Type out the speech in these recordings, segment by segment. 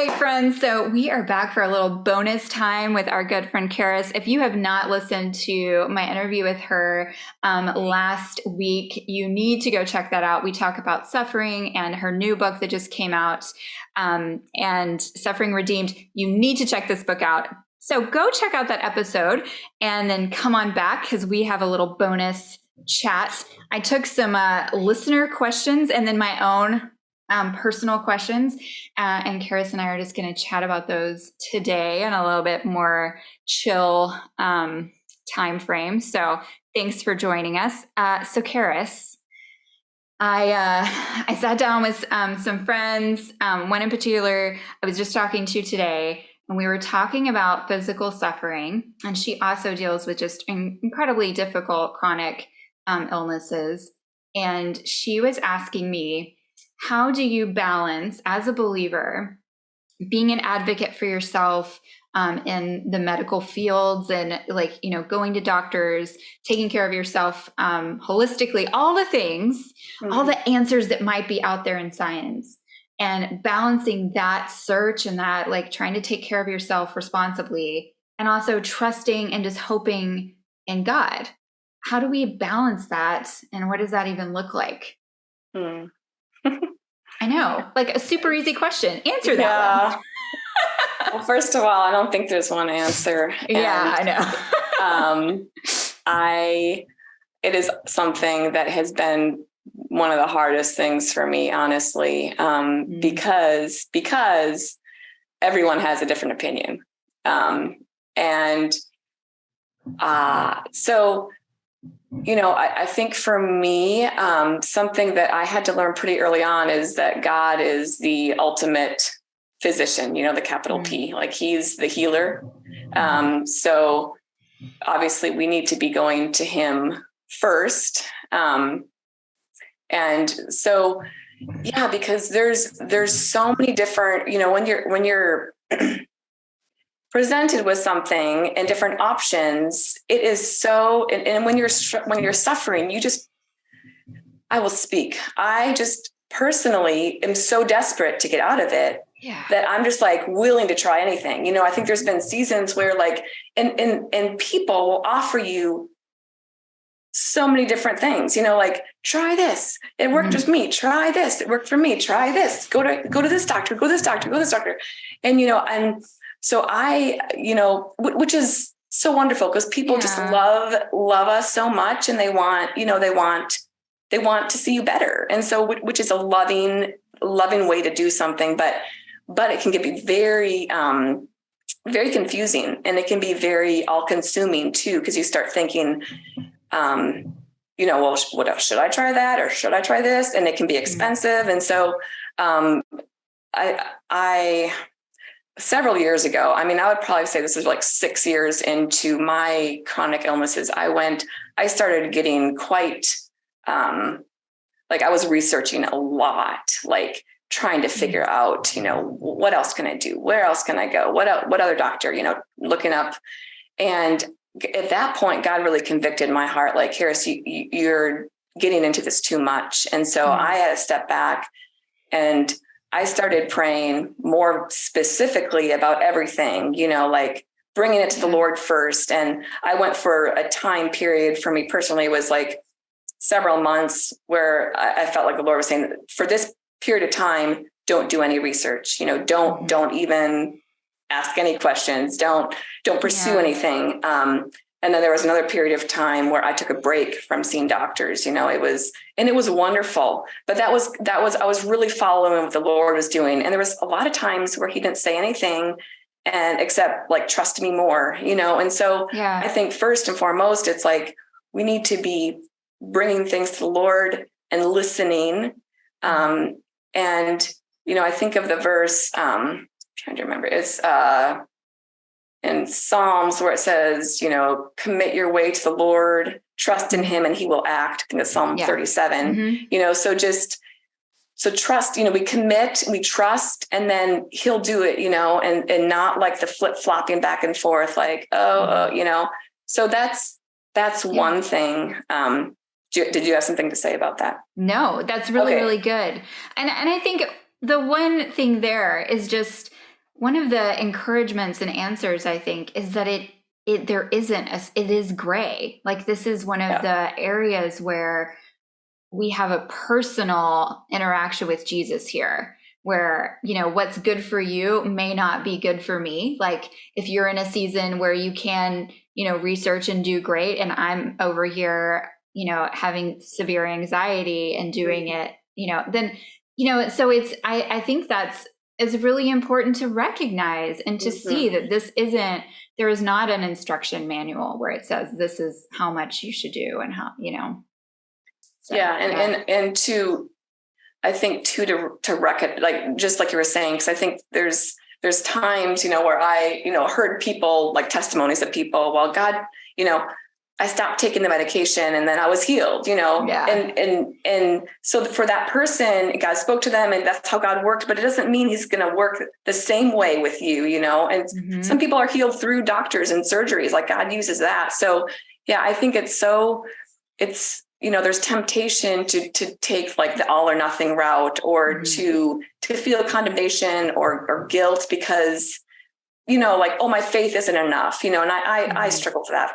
right, friends. So we are back for a little bonus time with our good friend Karis. If you have not listened to my interview with her last week, you need to go check that out. We talk about suffering and her new book that just came out, and Suffering Redeemed. You need to check this book out. So go check out that episode and then come on back because we have a little bonus chat. I took some listener questions and then my own personal questions. And Karis and I are just going to chat about those today in a little bit more chill time frame. So thanks for joining us. So Karis, I sat down with some friends, one in particular I was just talking to today, and we were talking about physical suffering. And she also deals with just incredibly difficult chronic illnesses. And she was asking me, how do you balance, as a believer, being an advocate for yourself in the medical fields and going to doctors, taking care of yourself holistically, all the things, all the answers that might be out there in science, and balancing that search and that trying to take care of yourself responsibly and also trusting and just hoping in God. How do we balance that? And what does that even look like? I know, a super easy question. Answer that one. Well, first of all, I don't think there's one answer. I know. It is something that has been one of the hardest things for me, honestly, because everyone has a different opinion. So I think for me, something that I had to learn pretty early on is that God is the ultimate physician, the capital P, he's the healer. So obviously we need to be going to him first. And so, because there's so many different, when you're presented with something and different options, it is so, and when you're suffering, I will speak. I just personally am so desperate to get out of it that I'm just willing to try anything. I think there's been seasons where and people will offer you so many different things, try this. It worked with me. Try this. It worked for me. Try this. Go to this doctor, go to this doctor, go to this doctor. And, and so I, which is so wonderful because people just love us so much, and they want to see you better. And so, which is a loving way to do something, but it can be very, very confusing, and it can be very all consuming too. Cause you start thinking, well, what else? Should I try that? Or should I try this? And it can be expensive. And so, I several years ago, I would probably say this is 6 years into my chronic illnesses. I started getting quite, I was researching a lot, trying to figure out, what else can I do? Where else can I go? What other doctor, looking up. And at that point, God really convicted my heart, Karis, you're getting into this too much. And so I had to step back, and I started praying more specifically about everything, bringing it to the Lord first. And I went for a time period, for me personally, was several months where I felt like the Lord was saying, for this period of time, don't do any research, don't even ask any questions. Don't pursue anything. And then there was another period of time where I took a break from seeing doctors. It was wonderful, but I was really following what the Lord was doing. And there was a lot of times where he didn't say anything and except trust me more, And so I think first and foremost, it's we need to be bringing things to the Lord and listening. And, I think of the verse, I'm trying to remember, it's, in Psalms where it says, commit your way to the Lord, trust in him, and he will act. I think it's Psalm 37, so trust, we commit, we trust, and then he'll do it, and not the flip flopping back and forth, so that's one thing. Did you have something to say about that? No, that's really, really good. And I think the one thing there is just, one of the encouragements and answers, I think, is that it is gray. Like, this is one of the areas where we have a personal interaction with Jesus here, where, what's good for you may not be good for me. Like, if you're in a season where you can, research and do great, and I'm over here, having severe anxiety and doing it, then, so I think it's really important to recognize and to see that there is not an instruction manual where it says this is how much you should do and how, So, and to, I think too, to reckon, like, just like you were saying, because I think there's times, where I, heard people, like, testimonies of people, well, God, I stopped taking the medication and then I was healed, and so for that person, God spoke to them and that's how God worked, but it doesn't mean he's going to work the same way with you, and some people are healed through doctors and surgeries, like God uses that. So yeah, I think it's there's temptation to take like the all or nothing route, or to feel condemnation or guilt because, like, oh, my faith isn't enough, and I struggled with that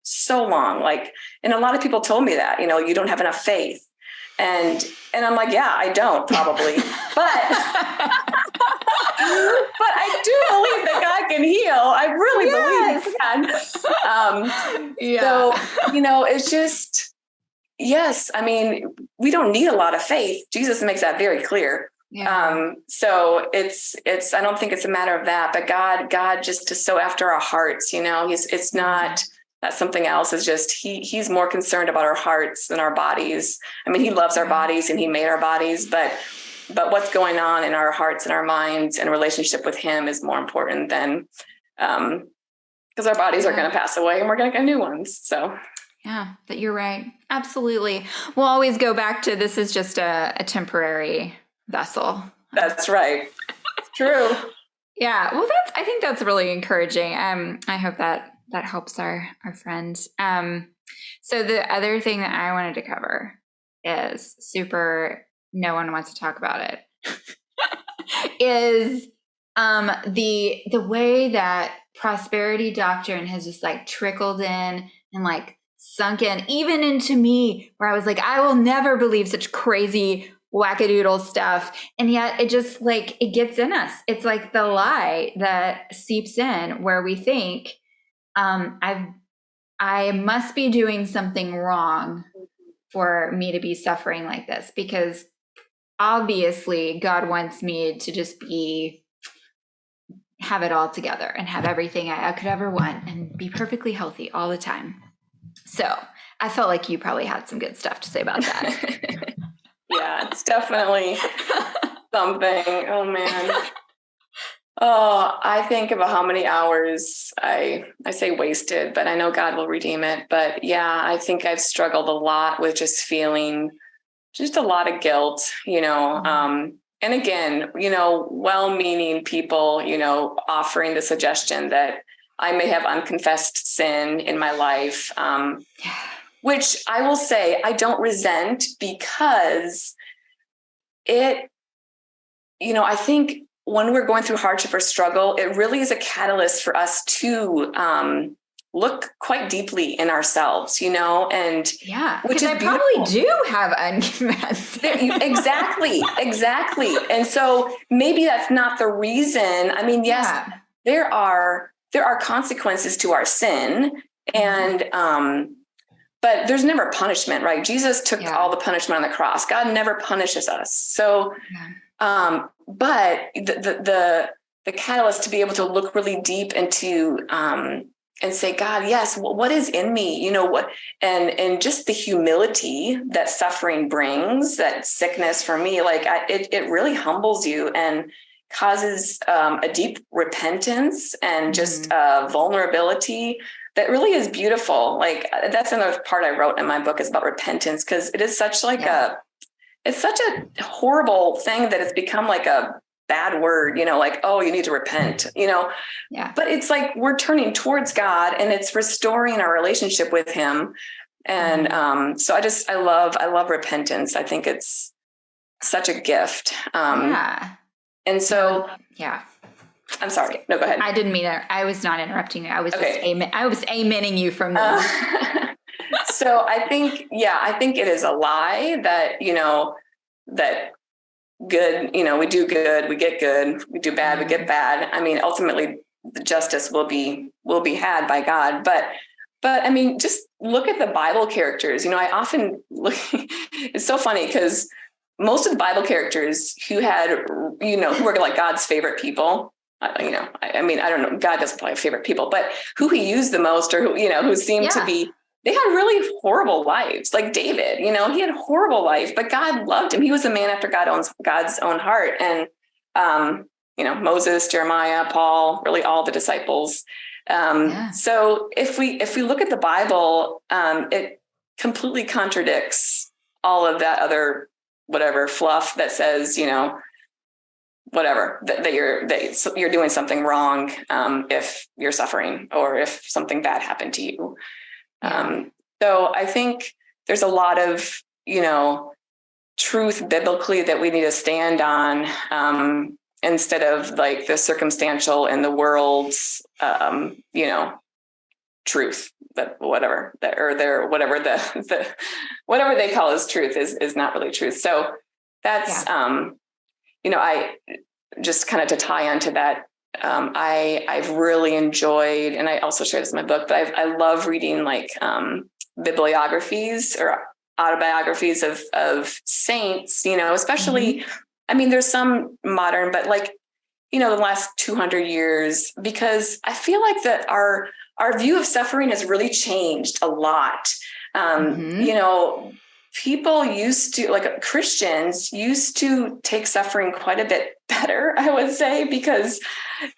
so long. Like, and a lot of people told me that, you don't have enough faith. And I'm like, yeah, I don't probably, but I do believe that God can heal. I really believe he can. So, it's just, yes. I mean, we don't need a lot of faith. Jesus makes that very clear. Yeah. So it's, I don't think it's a matter of that, but God just is so after our hearts, it's not that something else. Is just, he's more concerned about our hearts than our bodies. I mean, he loves our bodies and he made our bodies, but what's going on in our hearts and our minds and relationship with him is more important than, because our bodies are going to pass away and we're going to get new ones. So yeah, that you're right. Absolutely. We'll always go back to, this is just a temporary vessel. That's right. It's true. Yeah. Well, I think that's really encouraging. I hope that helps our friends. So the other thing that I wanted to cover is no one wants to talk about it, is the way that prosperity doctrine has just like trickled in and like sunk in even into me, where I was like, I will never believe such crazy wackadoodle stuff. And yet it just like, it gets in us. It's like the lie that seeps in where we think, I must be doing something wrong for me to be suffering like this, because obviously God wants me to just have it all together and have everything I could ever want and be perfectly healthy all the time. So I felt like you probably had some good stuff to say about that. Yeah, it's definitely something. Oh man. Oh, I think about how many hours I say wasted, but I know God will redeem it. But yeah, I think I've struggled a lot with just feeling just a lot of guilt, and again, well-meaning people, offering the suggestion that I may have unconfessed sin in my life, which I will say I don't resent, because I think when we're going through hardship or struggle, it really is a catalyst for us to look quite deeply in ourselves, and which is I probably do have unconfessed. Exactly. And so maybe that's not the reason. I mean, yes, there are consequences to our sin, and but there's never punishment, right? Jesus took all the punishment on the cross. God never punishes us. So, but the catalyst to be able to look really deep into and say, God, yes, what is in me? And just the humility that suffering brings, that sickness for me, like it really humbles you and causes a deep repentance and just vulnerability that really is beautiful. Like, that's another part I wrote in my book, is about repentance, because it is such like it's such a horrible thing that it's become like a bad word, like, oh, you need to repent, but it's like we're turning towards God and it's restoring our relationship with him. And so I love repentance. I think it's such a gift. And so, I'm sorry. No, go ahead. I didn't mean it. I was not interrupting you. I was Okay. I was amening you from there. So I think it is a lie that, that good, we do good, we get good, we do bad, we get bad. I mean, ultimately the justice will be had by God. But I mean, just look at the Bible characters. I often look, it's so funny because most of the Bible characters who had, who were like God's favorite people, I mean, I don't know, God doesn't probably have favorite people, but who he used the most, or who seemed to be, they had really horrible lives. Like David, he had a horrible life, but God loved him. He was a man after God's own heart. And, Moses, Jeremiah, Paul, really all the disciples. So if we look at the Bible, it completely contradicts all of that other, whatever fluff that says, whatever, that you're doing something wrong, if you're suffering or if something bad happened to you. So I think there's a lot of, truth biblically that we need to stand on, instead of like the circumstantial and the world's, truth, but whatever whatever they call as truth is not really truth. So that's, I just kind of to tie onto that. I've really enjoyed, and I also share this in my book, but I love reading like bibliographies or autobiographies of saints, especially, I mean, there's some modern, but like, the last 200 years, because I feel like that our view of suffering has really changed a lot. People used to, like Christians used to take suffering quite a bit better, I would say, because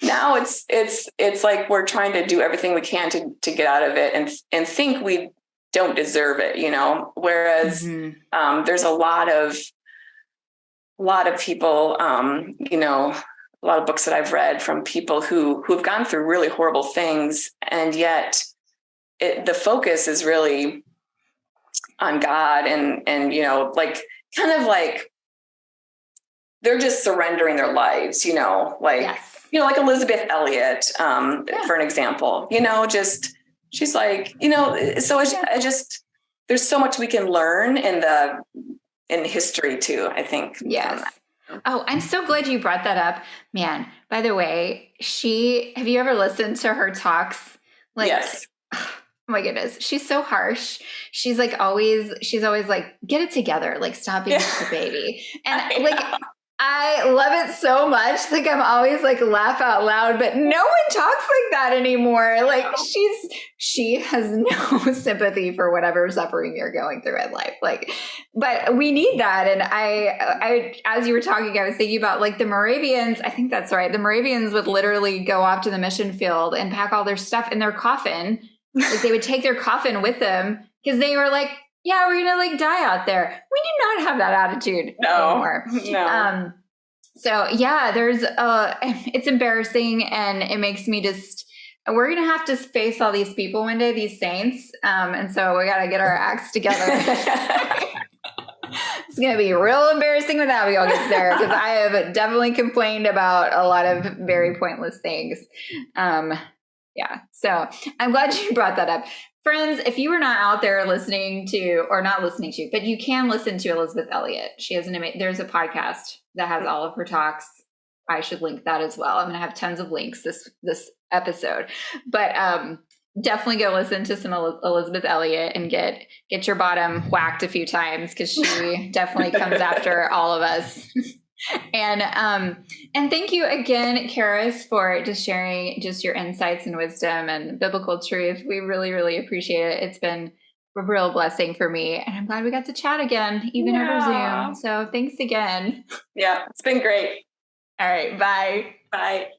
now it's like we're trying to do everything we can to get out of it and think we don't deserve it, whereas there's a lot of people, a lot of books that I've read from people who've gone through really horrible things, and yet the focus is really on God and like kind of like they're just surrendering their lives, like Elisabeth Elliot, for an example, just she's like, so I just there's so much we can learn in history too, I think. Yes. Oh, I'm so glad you brought that up, man. By the way, have you ever listened to her talks? Like, yes. Oh my goodness. She's so harsh. She's always like, get it together. Like, stop being a baby. And like, I love it so much. Like, I'm always like laugh out loud, but no one talks like that anymore. Like, she has no sympathy for whatever suffering you're going through in life. Like, but we need that. And I, as you were talking, I was thinking about like the Moravians. I think that's right. The Moravians would literally go off to the mission field and pack all their stuff in their coffin. Like, they would take their coffin with them because they were like, yeah, we're going to like die out there. We do not have that attitude anymore. No. So yeah, it's embarrassing, and it makes me we're going to have to face all these people one day, these saints. And so we got to get our acts together. It's going to be real embarrassing when Abigail gets there, because I have definitely complained about a lot of very pointless things. So I'm glad you brought that up. Friends, if you were not out there but you can listen to Elisabeth Elliot. She has there's a podcast that has all of her talks. I should link that as well. I'm going to have tons of links this episode, but definitely go listen to some Elisabeth Elliot and get your bottom whacked a few times, because she definitely comes after all of us. And thank you again, Karis, for just sharing just your insights and wisdom and biblical truth. We really, really appreciate it. It's been a real blessing for me, and I'm glad we got to chat again, even over Zoom. So thanks again. Yeah, it's been great. All right. Bye. Bye.